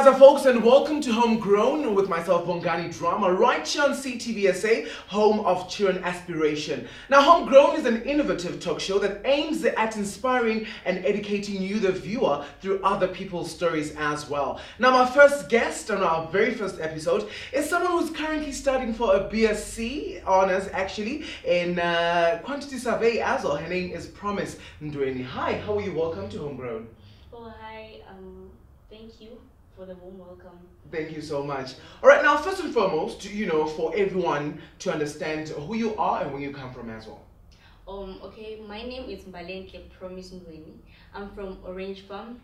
Gaza folks, and welcome to Homegrown with myself, Bongani Drama, right here on CTVSA, home of children aspiration. Now, Homegrown is an innovative talk show that aims at inspiring and educating you, the viewer, through other people's stories as well. Now, my first guest on our very first episode is someone who's currently studying for a BSc honors, actually, in quantity survey as well. Her name is Promise Ndweni. Hi, how are you? Welcome to Homegrown. Oh, hi. Thank you for the warm welcome. Thank you so much. All right, now first and foremost, for everyone to understand who you are and where you come from as well. Okay, my name is Mbalenhle Promise Ndweni. I'm from Orange Farm.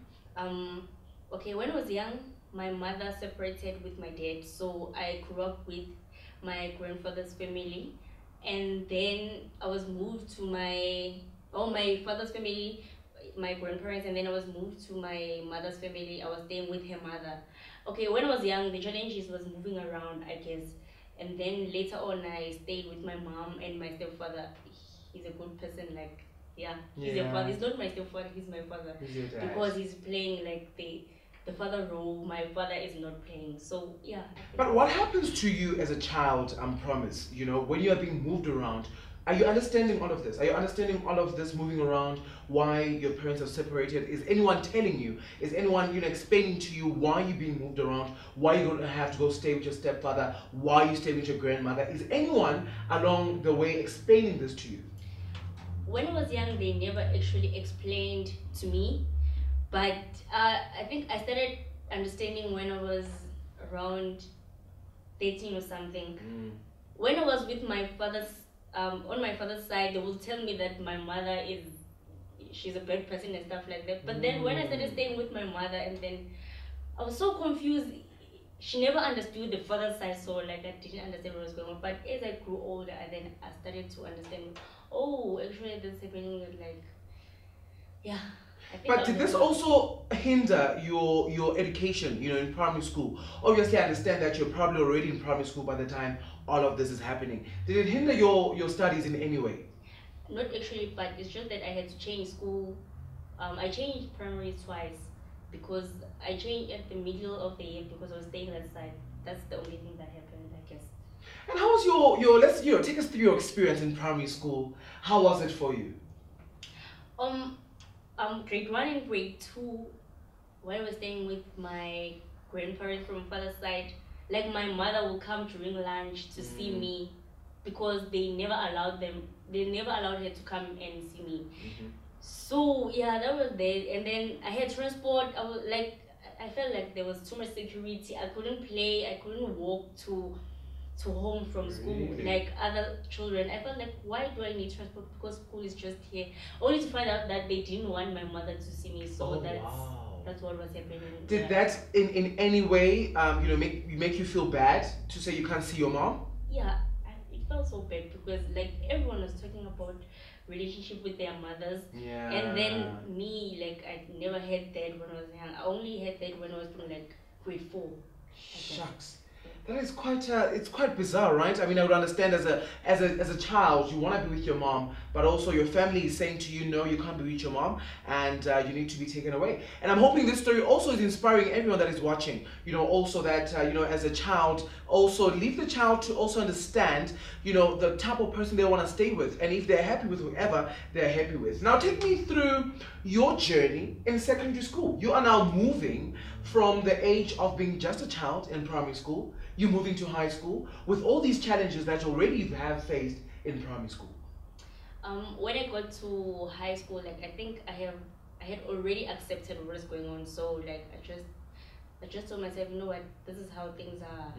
Okay, when I was young, my mother separated with my dad, so I grew up with my grandfather's family, and then I was moved to my father's family, my grandparents, and then I was moved to my mother's family. I was staying with her mother. Okay, when I was young, the challenges was moving around, I guess. And then later on, I stayed with my mom and my stepfather. He's a good person, he's a father. He's not my stepfather, he's my father. He's your dad. Because he's playing the father role, my father is not playing. So, yeah. But what happens to you as a child, Promise, when you are being moved around? Are you understanding all of this? Are you understanding all of this moving around, why your parents are separated? Is anyone telling you? Is anyone explaining to you why you're being moved around? Why you're going to have to go stay with your stepfather? Why you stay with your grandmother? Is anyone along the way explaining this to you? When I was young, they never actually explained to me. But I think I started understanding when I was around 13 or something. When I was with my father's on my father's side, they will tell me that my mother she's a bad person and stuff like that. But then when I started staying with my mother, and then I was so confused. She never understood the father's side, so I didn't understand what was going on. But as I grew older, and then I started to understand, actually this is happening, yeah. But did this also hinder your education, in primary school? Obviously, I understand that you're probably already in primary school by the time all of this is happening. Did it hinder your studies in any way? Not actually, but it's just that I had to change school. I changed primary twice because I changed at the middle of the year because I was staying that side. That's the only thing that happened, I guess. And how was your let's take us through your experience in primary school. How was it for you? Grade 1 and grade 2, when I was staying with my grandparents from father's side, my mother would come during lunch to see me because they never allowed her to come and see me. So yeah, that was there. And then I had transport. I felt like there was too much security. I couldn't play. I couldn't walk to home from school like other children. I felt like, why do I need transport? Because school is just here. Only to find out that they didn't want my mother to see me. So that's what was happening. Did that in any way make you feel bad to say you can't see your mom? Yeah, it felt so bad because everyone was talking about relationship with their mothers. Yeah. And then me, I never had that when I was young. I only had that when I was from grade 4. Shucks. That is it's quite bizarre, right? I mean, I would understand as a child, you want to be with your mom, but also your family is saying to you, no, you can't be with your mom, and you need to be taken away. And I'm hoping this story also is inspiring everyone that is watching. Also that as a child, also leave the child to also understand, the type of person they want to stay with, and if they're happy with whoever they're happy with. Now, take me through your journey in secondary school. You are now moving from the age of being just a child in primary school. You're moving to high school with all these challenges that you already have faced in primary school. When I got to high school, I think I had already accepted what was going on. So I just told myself, you know what, this is how things are.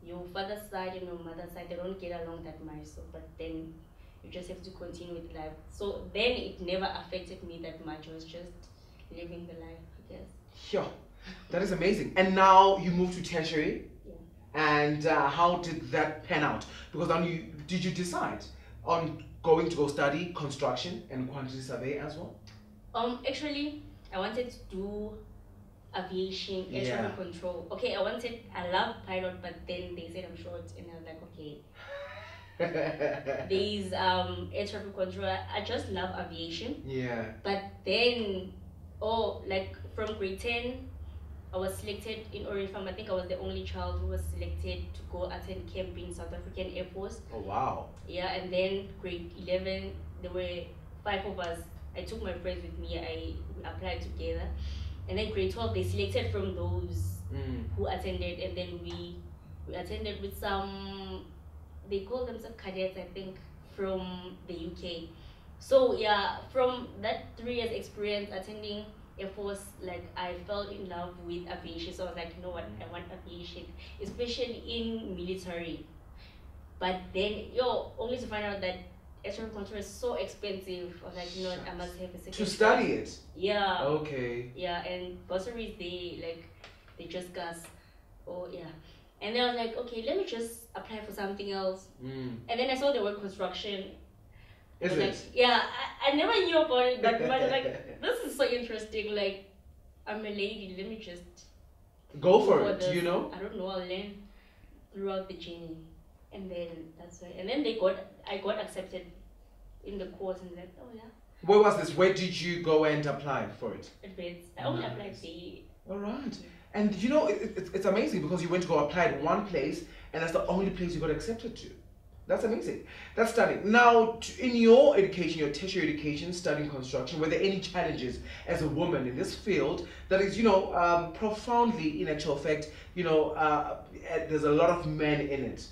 Your father's side and your mother's side, they don't get along that much. So, but then you just have to continue with life. So then it never affected me that much. I was just living the life, I guess. Sure, that is amazing. And now you move to tertiary. And how did that pan out? Because did you decide on going to go study construction and quantity survey as well? Actually, I wanted to do aviation, air traffic control. Okay, I love pilot, but then they said I'm short, and I was like, okay. These air traffic control, I just love aviation. Yeah. But then, from grade 10, I was selected in Orange Farm. I think I was the only child who was selected to go attend camp in South African Air Force. Oh wow. Yeah, and then grade 11, there were 5 of us. I took my friends with me. We applied together, and then grade 12 they selected from those who attended, and then we attended with some, they call themselves cadets, I think, from the UK. So yeah, from that 3 years experience attending Air Force, like I fell in love with aviation. So I was like, you know what, I want aviation, especially in military. But then, only to find out that air control is so expensive. I was like, you know what, I must have a second to study it. Yeah. Okay. Yeah, and bursaries they just gas. Oh yeah. And then I was like, okay, let me just apply for something else. And then I saw the word construction. Is it? Like, yeah, I never knew about it, but I was like, this is so interesting. Like, I'm a lady, let me just go for it. This. You know? I don't know, I'll learn throughout the journey. And then that's why. And then I got accepted in the course, and like, oh yeah. Where was this? Where did you go and apply for it? Advanced. I only applied the. All right. And you know, it's amazing because you went to go apply at one place, and that's the only place you got accepted to. That's amazing. That's stunning. Now, in your education, your tertiary education, studying construction, were there any challenges as a woman in this field that is, profoundly, in actual fact, there's a lot of men in it.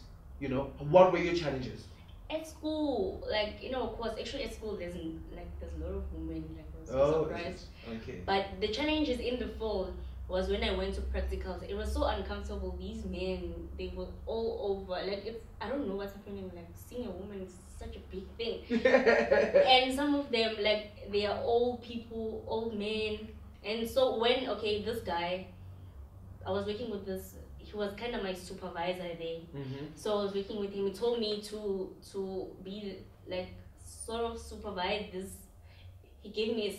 What were your challenges? At school, of course, actually at school there's a lot of women, I was so surprised. Okay. But the challenges in the field was when I went to practicals. It was so uncomfortable. These men, they were all over. I don't know what's happening. Seeing a woman is such a big thing. And some of them, they are old people, old men. And so when, this guy, I was working with this, he was kind of my supervisor there. So I was working with him. He told me to be sort of supervise this. He gave me a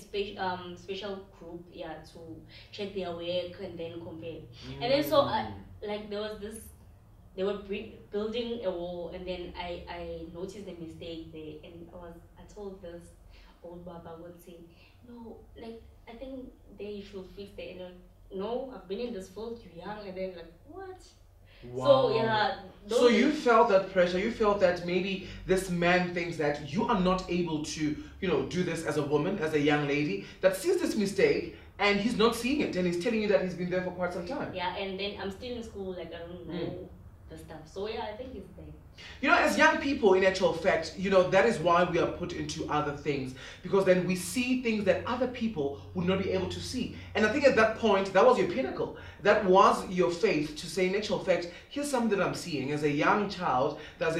special group, to check their work and then compare. And then so there was this, they were building a wall, and then I noticed a mistake there, and I told this old baba, would say, no, I think they should fix it. And no, I've been in this field, you're young, and then what? Wow. So yeah. So you felt that pressure. You felt that maybe this man thinks that you are not able to, do this as a woman, as a young lady that sees this mistake, and he's not seeing it, and he's telling you that he's been there for quite some time. Yeah, and then I'm still in school, I don't know the stuff. So yeah, I think it's there. As young people, in actual fact, that is why we are put into other things, because then we see things that other people would not be able to see. And I think at that point, that was your pinnacle. That was your faith to say, in actual fact, here's something that I'm seeing as a young child that's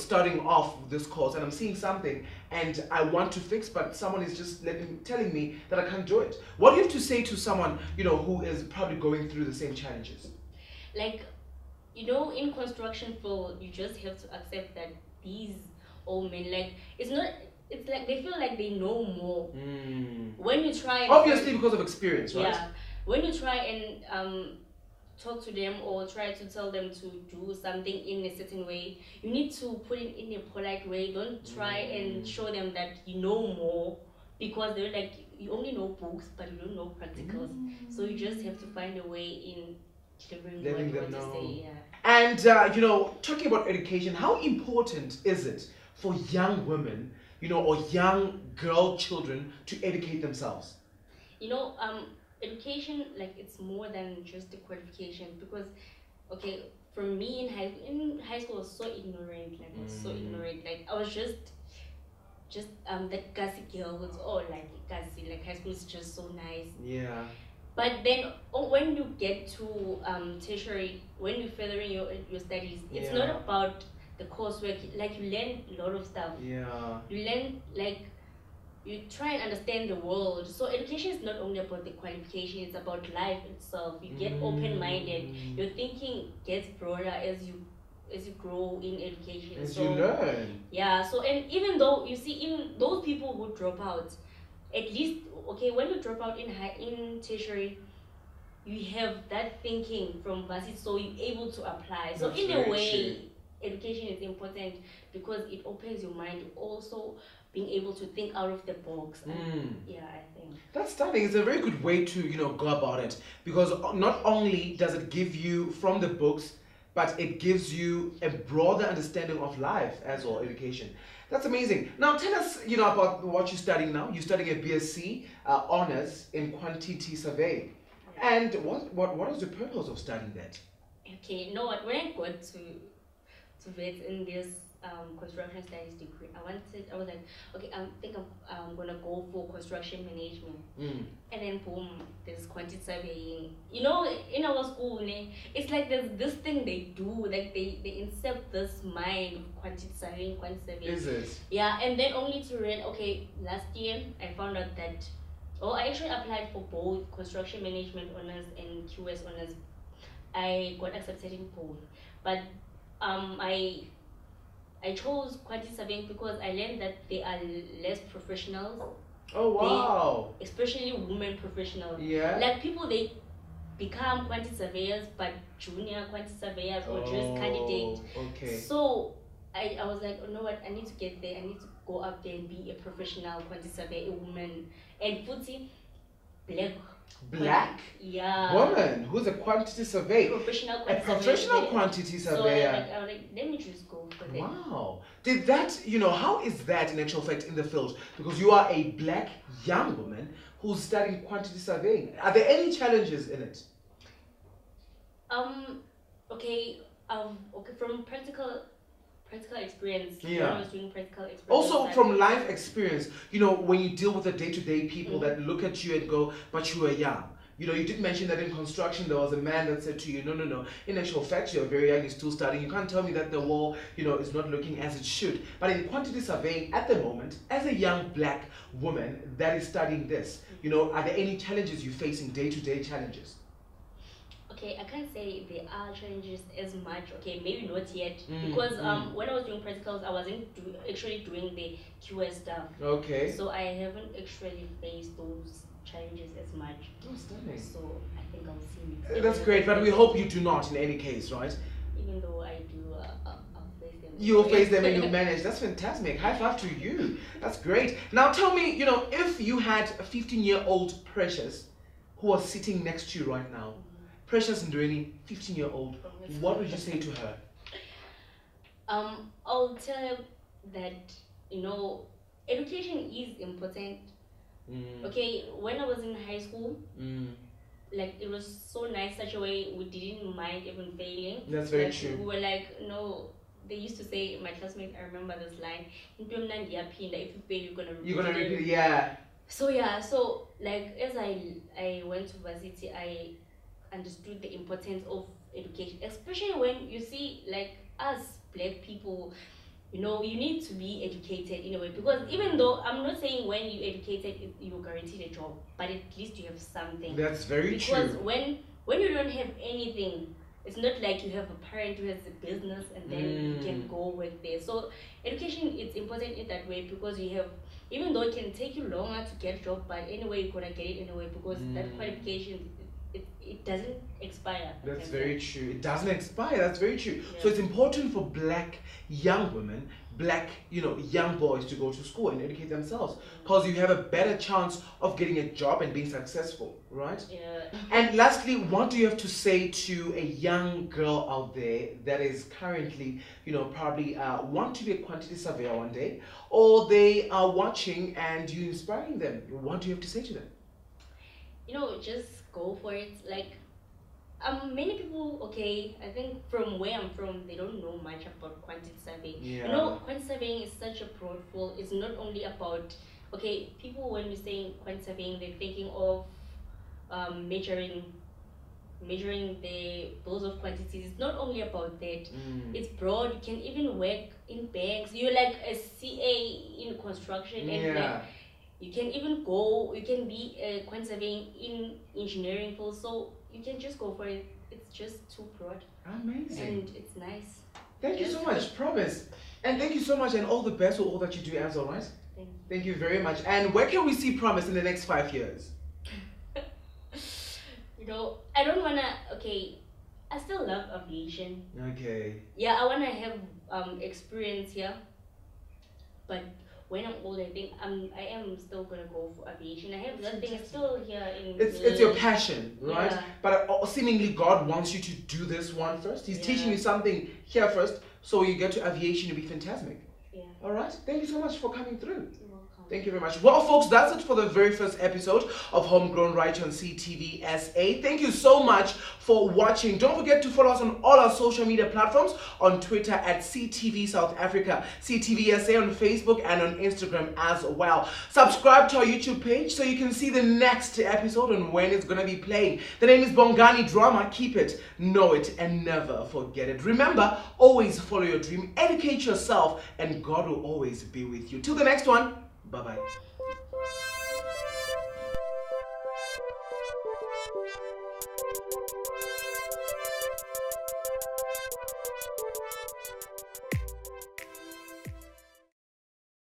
starting off this course, and I'm seeing something and I want to fix, but someone is just telling me that I can't do it. What do you have to say to someone, who is probably going through the same challenges? In construction field, you just have to accept that these old men, it's like they feel like they know more. When you try, obviously because of experience, right? Yeah. When you try and talk to them or try to tell them to do something in a certain way, you need to put it in a polite way. Don't try and show them that you know more, because they're like, you only know books, but you don't know practicals. So you just have to find a way in letting them know. Say, yeah. And talking about education, how important is it for young women, or young girl children to educate themselves? Education, it's more than just a qualification, because for me in high school I was so ignorant. I was so ignorant. I was just that gassy girl was all gassy. High school is just so nice. Yeah. But then when you get to tertiary, when you're furthering your studies, it's not about the coursework. You learn a lot of stuff. Yeah. You learn you try and understand the world. So education is not only about the qualification; it's about life itself. You get open-minded. Your thinking gets broader as you grow in education. As you learn. Yeah. So, and even though even those people who drop out, at least when you drop out in tertiary, you have that thinking from varsity, so you're able to apply. So That's in a way, education is important because it opens your mind, also being able to think out of the box. Yeah, I think that's stunning. It's a very good way to, go about it, because not only does it give you from the books, but it gives you a broader understanding of life as well, education. That's amazing. Now tell us, about what you're studying now. You're studying a BSc honors in quantity surveying. And what is the purpose of studying that? Okay, you know what? When I got to vet in this construction studies degree, I was like, okay, I think I'm gonna go for construction management. And then boom, there's quantity surveying. In our school, it's like there's this thing they do, like they incept this mind of quantity surveying. Is it? Yeah, and then only to read, okay, last year I found out that, I actually applied for both construction management honors and QS honors. I got accepted in both, but I chose quantity surveying because I learned that they are less professionals. Oh wow! Especially women professionals. Yeah. Like people, they become quantity surveyors, but junior quantity surveyors or just candidate. Okay. So I was like, oh, you know what? I need to get there. I need to go up there and be a professional quantity surveyor, a woman, and putting Black? Yeah. Woman who's a quantity surveyor. Professional quantity surveyor. So I was like, let me just go for that. Wow. Did that, how is that in actual fact in the field? Because you are a Black young woman who's studying quantity surveying. Are there any challenges in it? Okay, from practical experience. Yeah. When I was doing practical experience. Also from life experience, when you deal with the day-to-day people that look at you and go, but you are young. You did mention that in construction there was a man that said to you, no. In actual fact, you're very young, you're still studying. You can't tell me that the wall, is not looking as it should. But in quantity surveying at the moment, as a young Black woman that is studying this, are there any challenges you're facing, day-to-day challenges? Okay, I can't say there are challenges as much. Okay, maybe not yet, because when I was doing practicals, I wasn't actually doing the QS stuff. Okay. So I haven't actually faced those challenges as much. Oh, stunning. So I think I'll see. That's great, but we hope you do not in any case, right? Even though I do, I'll face them. You'll face them and you'll manage. That's fantastic. High five to you. That's great. Now tell me, if you had a 15-year-old Precious who was sitting next to you right now, Precious Ndweni, 15-year-old, what would you say to her? I'll tell her that, education is important. Okay, when I was in high school, like it was so nice such a way we didn't mind even failing. That's very true. We were like, no, they used to say, my classmate, I remember this line, if you fail, you're gonna repeat it. Yeah. So like as I went to varsity, I understood the importance of education, especially when you see like us Black people, you need to be educated in a way, because even though I'm not saying when you educated you're guaranteed a job, but at least you have something. That's very true. Because when you don't have anything, it's not like you have a parent who has a business and then you can go work there. So education is important in that way, because you have, even though it can take you longer to get a job, but anyway you're gonna get it anyway, because that qualification, it doesn't expire. That's very true. It doesn't expire. That's very true. Yeah. So it's important for Black young women, Black, young boys to go to school and educate themselves, because you have a better chance of getting a job and being successful, right? Yeah. And lastly, what do you have to say to a young girl out there that is currently, probably want to be a quantity surveyor one day, or they are watching and you inspiring them? What do you have to say to them? Just go for it. Like, many people, okay, I think from where I'm from, they don't know much about quantity surveying. Yeah. Quantity surveying is such a broad field. It's not only about, okay, people when we say quantity surveying, they're thinking of measuring the bills of quantities. It's not only about that. It's broad. You can even work in banks. You're like a CA in construction, and like, you can be a quantity surveying in engineering field, so you can just go for it. It's just too broad. Amazing. And it's nice. Thank you so much, Promise. And thank you so much, and all the best with all that you do, as all right? Thank you very much. And where can we see Promise in the next 5 years? I don't wanna, okay, I still love aviation. Okay. Yeah, I wanna have experience here, but when I'm old, I am still gonna go for aviation. I have that thing still here in. It's your passion, right? Yeah. But seemingly God wants you to do this one first. He's teaching you something here first, so you get to aviation, you'll be fantastic. Yeah. All right. Thank you so much for coming through. You're welcome. Thank you very much. Well, folks, that's it for the very first episode of Homegrown Right on CTV SA. Thank you so much for watching. Don't forget to follow us on all our social media platforms, on Twitter at CTV South Africa, CTV SA on Facebook and on Instagram as well. Subscribe to our YouTube page so you can see the next episode and when it's going to be playing. The name is Bongani Drama. Keep it, know it, and never forget it. Remember, always follow your dream, educate yourself, and God will always be with you. Till the next one. Bye-bye.